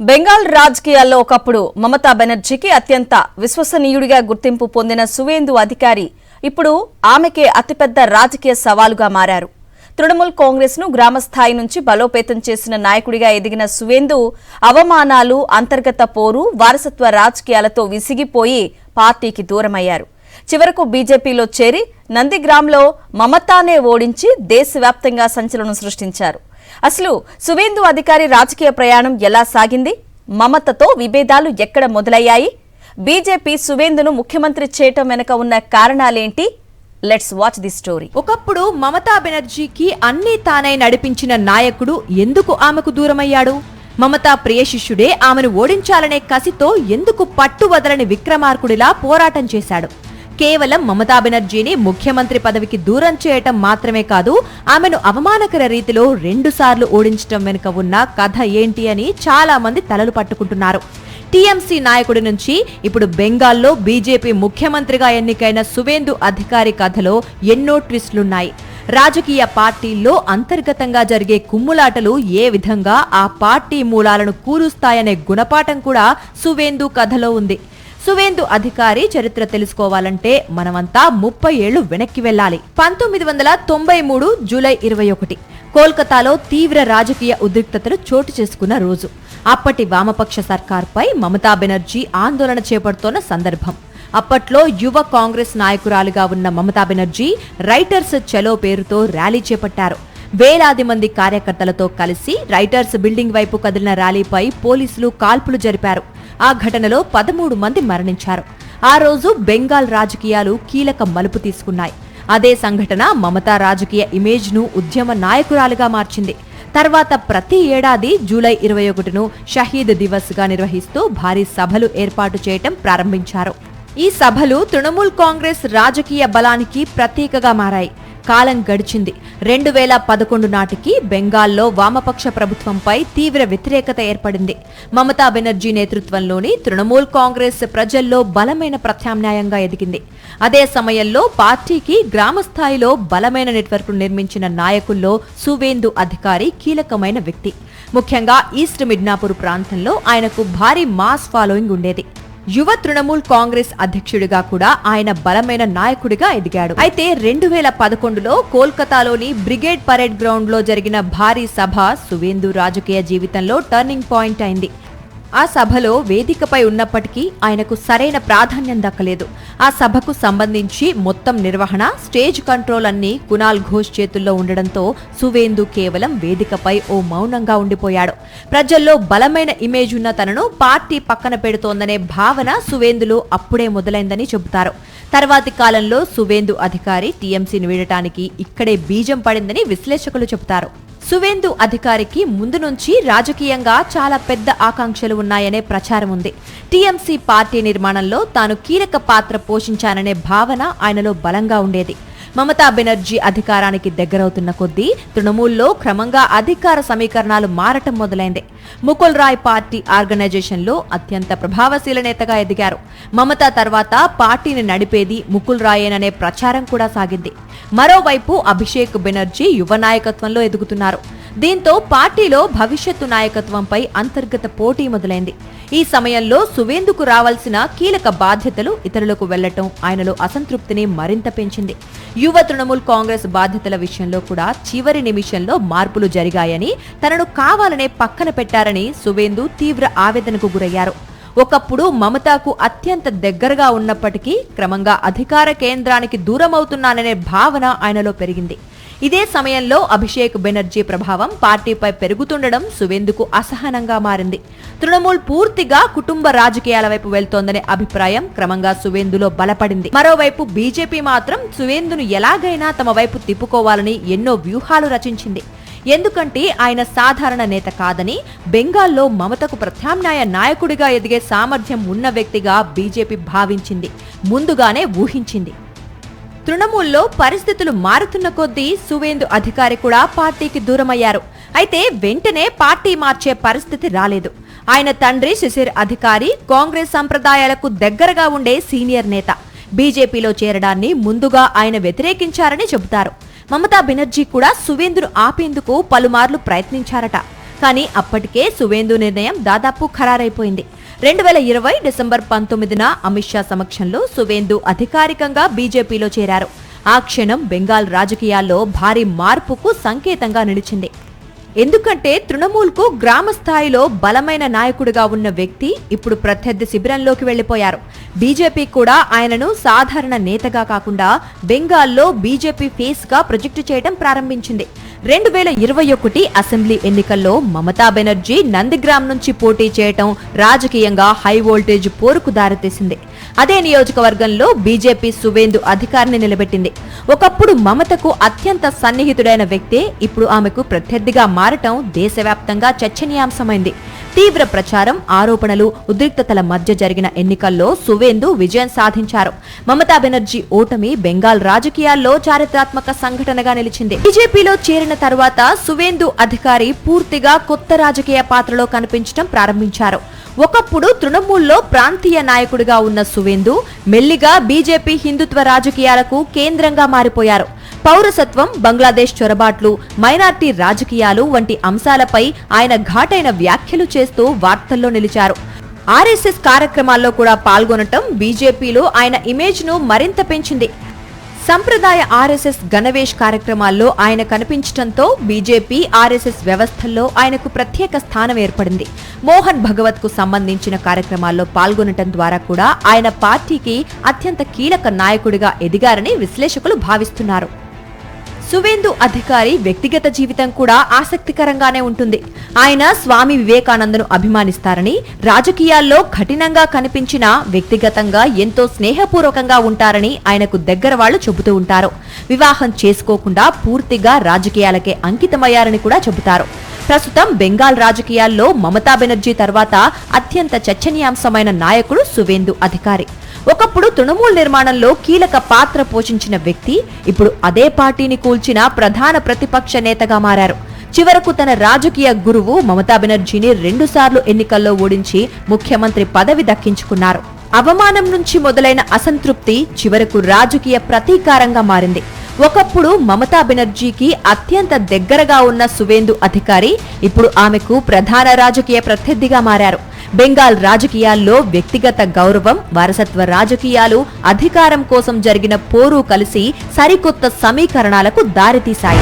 బెంగాల్ రాజకీయాల్లో ఒకప్పుడు మమతా బెనర్జీకి అత్యంత విశ్వసనీయుడిగా గుర్తింపు పొందిన సువేందు అధికారి ఇప్పుడు ఆమెకే అతిపెద్ద రాజకీయ సవాలుగా మారారు. తృణమూల్ కాంగ్రెస్ ను గ్రామస్థాయి నుంచి బలోపేతం చేసిన నాయకుడిగా ఎదిగిన సువేందు అవమానాలు, అంతర్గత పోరు, వారసత్వ రాజకీయాలతో విసిగిపోయి పార్టీకి దూరమయ్యారు. చివరకు బీజేపీలో చేరి నందిగ్రామ్లో మమతానే ఓడించి దేశవ్యాప్తంగా సంచలనం సృష్టించారు. అసలు సువేందు అధికారి రాజకీయ ప్రయాణం ఎలా సాగింది? మమతతో విభేదాలు ఎక్కడ మొదలయ్యాయి? బీజేపీ సువేందును ముఖ్యమంత్రి చేయటం వెనుక ఉన్న కారణాలేంటి? Let's watch the story. ఒకప్పుడు మమతా బెనర్జీకి అన్నీ తానై నడిపించిన నాయకుడు ఎందుకు ఆమెకు దూరమయ్యాడు? మమతా ప్రియ శిష్యుడే ఆమెను ఓడించాలనే కసితో ఎందుకు పట్టు వదలని విక్రమార్కుడిలా పోరాటం చేశాడు? కేవలం మమతా బెనర్జీని ముఖ్యమంత్రి పదవికి దూరం చేయటం మాత్రమే కాదు, ఆమెను అవమానకర రీతిలో 2 సార్లు ఓడించడం వెనుక ఉన్న కథ ఏంటి అని చాలా మంది తలలు పట్టుకుంటున్నారు. టీఎంసీ నాయకుడి నుంచి ఇప్పుడు బెంగాల్లో బీజేపీ ముఖ్యమంత్రిగా ఎన్నికైన సువేందు అధికారి కథలో ఎన్నో ట్విస్టులున్నాయి. రాజకీయ పార్టీల్లో అంతర్గతంగా జరిగే కుమ్ములాటలు ఏ విధంగా ఆ పార్టీ మూలాలను కూరుస్తాయనే గుణపాఠం కూడా సువేందు కథలో ఉంది. సువేందు అధికారి చరిత్ర తెలుసుకోవాలంటే మనమంతా 30 ఏళ్లు వెనక్కి వెళ్లాలి. 1993 జూలై 21 కోల్కతాలో తీవ్ర రాజకీయ ఉద్రిక్తతలు చోటు చేసుకున్న రోజు. అప్పటి వామపక్ష సర్కార్పై మమతా బెనర్జీ ఆందోళన చేపడుతోన్న సందర్భం. అప్పట్లో యువ కాంగ్రెస్ నాయకురాలుగా ఉన్న మమతా బెనర్జీ రైటర్స్ చలో పేరుతో ర్యాలీ చేపట్టారు. వేలాది మంది కార్యకర్తలతో కలిసి రైటర్స్ బిల్డింగ్ వైపు కదిలిన ర్యాలీపై పోలీసులు కాల్పులు జరిపారు. ఆ ఘటనలో 13 మంది మరణించారు. ఆ రోజు బెంగాల్ రాజకీయాలు కీలక మలుపు తీసుకున్నాయి. అదే సంఘటన మమతా రాజకీయ ఇమేజ్ ను ఉద్యమ నాయకురాలుగా మార్చింది. తర్వాత ప్రతి ఏడాది జూలై 21ను షహీద్ దివస్ గా నిర్వహిస్తూ భారీ సభలు ఏర్పాటు చేయటం ప్రారంభించారు. ఈ సభలు తృణమూల్ కాంగ్రెస్ రాజకీయ బలానికి ప్రతీకగా మారాయి. కాలం గడిచింది. 2011 నాటికి బెంగాల్లో వామపక్ష ప్రభుత్వంపై తీవ్ర వ్యతిరేకత ఏర్పడింది. మమతా బెనర్జీ నేతృత్వంలోని తృణమూల్ కాంగ్రెస్ ప్రజల్లో బలమైన ప్రత్యామ్నాయంగా ఎదిగింది. అదే సమయంలో పార్టీకి గ్రామస్థాయిలో బలమైన నెట్వర్క్ నిర్మించిన నాయకుల్లో సువేందు అధికారి కీలకమైన వ్యక్తి. ముఖ్యంగా ఈస్ట్ మిడ్నాపూర్ ప్రాంతంలో ఆయనకు భారీ మాస్ ఫాలోయింగ్ ఉండేది. యువ తృణమూల్ కాంగ్రెస్ అధ్యక్షుడిగా కూడా ఆయన బలమైన నాయకుడిగా ఎదిగాడు. అయితే 2011లో కోల్కతాలోని బ్రిగేడ్ పరేడ్ గ్రౌండ్ లో జరిగిన భారీ సభ సువేందు రాజకీయ జీవితంలో టర్నింగ్ పాయింట్ అయింది. ఆ సభలో వేదికపై ఉన్నప్పటికీ ఆయనకు సరైన ప్రాధాన్యం దక్కలేదు. ఆ సభకు సంబంధించి మొత్తం నిర్వహణ, స్టేజ్ కంట్రోల్ అన్ని కునాల్ ఘోష్ చేతుల్లో ఉండడంతో సువేందు కేవలం వేదికపై ఓ మౌనంగా ఉండిపోయాడు. ప్రజల్లో బలమైన ఇమేజ్ ఉన్న తనను పార్టీ పక్కన పెడుతోందనే భావన సువేందులో అప్పుడే మొదలైందని చెబుతారు. తర్వాతి కాలంలో సువేందు అధికారి టీఎంసీని వీడటానికి ఇక్కడే బీజం పడిందని విశ్లేషకులు చెబుతారు. సువేందు అధికారికి ముందు నుంచి రాజకీయంగా చాలా పెద్ద ఆకాంక్షలు ఉన్నాయనే ప్రచారం ఉంది. టీఎంసీ పార్టీ నిర్మాణంలో తాను కీలక పాత్ర పోషించాననే భావన ఆయనలో బలంగా ఉండేది. మమతా బెనర్జీ అధికారానికి దగ్గరవుతున్న కొద్దీ తృణమూల్లో క్రమంగా అధికార సమీకరణాలు మారటం మొదలైంది. ముకుల్ రాయ్ పార్టీ ఆర్గనైజేషన్లో అత్యంత ప్రభావశీల నేతగా ఎదిగారు. మమతా తర్వాత పార్టీని నడిపేది ముకుల్ రాయేననే ప్రచారం కూడా సాగింది. మరోవైపు అభిషేక్ బెనర్జీ యువ నాయకత్వంలో ఎదుగుతున్నారు. దీంతో పార్టీలో భవిష్యత్తు నాయకత్వంపై అంతర్గత పోటీ మొదలైంది. ఈ సమయంలో సువేందుకు రావాల్సిన కీలక బాధ్యతలు ఇతరులకు వెళ్లటం ఆయనలో అసంతృప్తిని మరింత పెంచింది. యువ తృణమూల్ కాంగ్రెస్ బాధ్యతల విషయంలో కూడా చివరి నిమిషంలో మార్పులు జరిగాయని, తనను కావాలనే పక్కన పెట్టారని సువేందు తీవ్ర ఆవేదనకు గురయ్యారు. ఒకప్పుడు మమతాకు అత్యంత దగ్గరగా ఉన్నప్పటికీ క్రమంగా అధికార కేంద్రానికి దూరమవుతున్నాననే భావన ఆయనలో పెరిగింది. ఇదే సమయంలో అభిషేక్ బెనర్జీ ప్రభావం పార్టీపై పెరుగుతుండడం సువేందుకు అసహనంగా మారింది. తృణమూల్ పూర్తిగా కుటుంబ రాజకీయాల వైపు వెళ్తోందనే అభిప్రాయం క్రమంగా సువేందులో బలపడింది. మరోవైపు బీజేపీ మాత్రం సువేందును ఎలాగైనా తమ వైపు తిప్పుకోవాలని ఎన్నో వ్యూహాలు రచించింది. ఎందుకంటే ఆయన సాధారణ నేత కాదని, బెంగాల్లో మమతకు ప్రత్యామ్నాయ నాయకుడిగా ఎదిగే సామర్థ్యం ఉన్న వ్యక్తిగా బీజేపీ భావించింది, ముందుగానే ఊహించింది. తృణమూల్లో పరిస్థితులు మారుతున్న కొద్దీ సువేందు అధికారి కూడా పార్టీకి దూరమయ్యారు. అయితే వెంటనే పార్టీ మార్చే పరిస్థితి రాలేదు. ఆయన తండ్రి శిశిర్ అధికారి కాంగ్రెస్ సంప్రదాయాలకు దగ్గరగా ఉండే సీనియర్ నేత. బీజేపీలో చేరడాన్ని ముందుగా ఆయన వ్యతిరేకించారని చెబుతారు. మమతా బెనర్జీ కూడా సువేందును ఆపేందుకు పలుమార్లు ప్రయత్నించారట. కానీ అప్పటికే సువేందు నిర్ణయం దాదాపు ఖరారైపోయింది. 2020 డిసెంబర్ 19న అమిత్ షా సమక్షంలో సువేందు అధికారికంగా బీజేపీలో చేరారు. ఆ క్షణం బెంగాల్ రాజకీయాల్లో భారీ మార్పుకు సంకేతంగా నిలిచింది. ఎందుకంటే తృణమూల్కు గ్రామ స్థాయిలో బలమైన నాయకుడిగా ఉన్న వ్యక్తి ఇప్పుడు ప్రత్యర్థి శిబిరంలోకి వెళ్లిపోయారు. బీజేపీ కూడా ఆయనను సాధారణ నేతగా కాకుండా బెంగాల్లో బీజేపీ ఫేస్ గా ప్రొజెక్టు చేయడం ప్రారంభించింది. 2021 అసెంబ్లీ ఎన్నికల్లో మమతా బెనర్జీ నందిగ్రామ్ నుంచి పోటీ చేయటం రాజకీయంగా హై వోల్టేజ్ పోరుకు దారితీసింది. అదే నియోజకవర్గంలో బీజేపీ సువేందు అధికారిని నిలబెట్టింది. ఒకప్పుడు మమతకు అత్యంత సన్నిహితుడైన వ్యక్తే ఇప్పుడు ఆమెకు ప్రత్యర్థిగా మారటం దేశవ్యాప్తంగా చర్చనీయాంశమైంది. తీవ్ర ప్రచారం, ఆరోపణలు, ఉద్రిక్తతల మధ్య జరిగిన ఎన్నికల్లో సువేందు విజయం సాధించారు. మమతా బెనర్జీ ఓటమి బెంగాల్ రాజకీయాల్లో చారిత్రాత్మక సంఘటనగా నిలిచింది. బీజేపీలో చేరిన తర్వాత సువేందు అధికారి పూర్తిగా కొత్త రాజకీయ పాత్రలో కనిపించడం ప్రారంభించారు. ఒకప్పుడు తృణమూల్లో ప్రాంతీయ నాయకుడిగా ఉన్న సువేందు మెల్లిగా బీజేపీ హిందుత్వ రాజకీయాలకు కేంద్రంగా మారిపోయారు. పౌరసత్వం, బంగ్లాదేశ్ చొరబాట్లు, మైనార్టీ రాజకీయాలు వంటి అంశాలపై ఆయన ఘాటైన వ్యాఖ్యలు చేస్తూ వార్తల్లో నిలిచారు. ఆర్ఎస్ఎస్ కార్యక్రమాల్లో కూడా పాల్గొనటం బీజేపీలో ఆయన ఇమేజ్ను మరింత పెంచింది. సంప్రదాయ ఆర్ఎస్ఎస్ గణవేష్ కార్యక్రమాల్లో ఆయన కనిపించడంతో బీజేపీ, ఆర్ఎస్ఎస్ వ్యవస్థల్లో ఆయనకు ప్రత్యేక స్థానం ఏర్పడింది. మోహన్ భగవత్ కు సంబంధించిన కార్యక్రమాల్లో పాల్గొనటం ద్వారా కూడా ఆయన పార్టీకి అత్యంత కీలక నాయకుడిగా ఎదిగారని విశ్లేషకులు భావిస్తున్నారు. సువేందు అధికారి వ్యక్తిగత జీవితం కూడా ఆసక్తికరంగానే ఉంటుంది. ఆయన స్వామి వివేకానందను అభిమానిస్తారని, రాజకీయాల్లో కఠినంగా కనిపించినా వ్యక్తిగతంగా ఎంతో స్నేహపూర్వకంగా ఉంటారని ఆయనకు దగ్గర వాళ్లు చెబుతూ ఉంటారు. వివాహం చేసుకోకుండా పూర్తిగా రాజకీయాలకే అంకితమయ్యారని కూడా చెబుతారు. ప్రస్తుతం బెంగాల్ రాజకీయాల్లో మమతా బెనర్జీ తర్వాత అత్యంత చర్చనీయాంశమైన నాయకుడు సువేందు అధికారి. ఒకప్పుడు తృణమూల్ నిర్మాణంలో కీలక పాత్ర పోషించిన వ్యక్తి ఇప్పుడు అదే పార్టీని కూల్చిన ప్రధాన ప్రతిపక్ష నేతగా మారారు. చివరకు తన రాజకీయ గురువు మమతా బెనర్జీని 2 సార్లు ఎన్నికల్లో ఓడించి ముఖ్యమంత్రి పదవి దక్కించుకున్నారు. అవమానం నుంచి మొదలైన అసంతృప్తి చివరకు రాజకీయ ప్రతీకారంగా మారింది. ఒకప్పుడు మమతా బెనర్జీకి అత్యంత దగ్గరగా ఉన్న సువేందు అధికారి ఇప్పుడు ఆమెకు ప్రధాన రాజకీయ ప్రత్యర్థిగా మారారు. బెంగాల్ రాజకీయాల్లో వ్యక్తిగత గౌరవం, వారసత్వ రాజకీయాలు, అధికారం కోసం జరిగిన పోరు కలిసి సరికొత్త సమీకరణాలకు దారితీశాయి.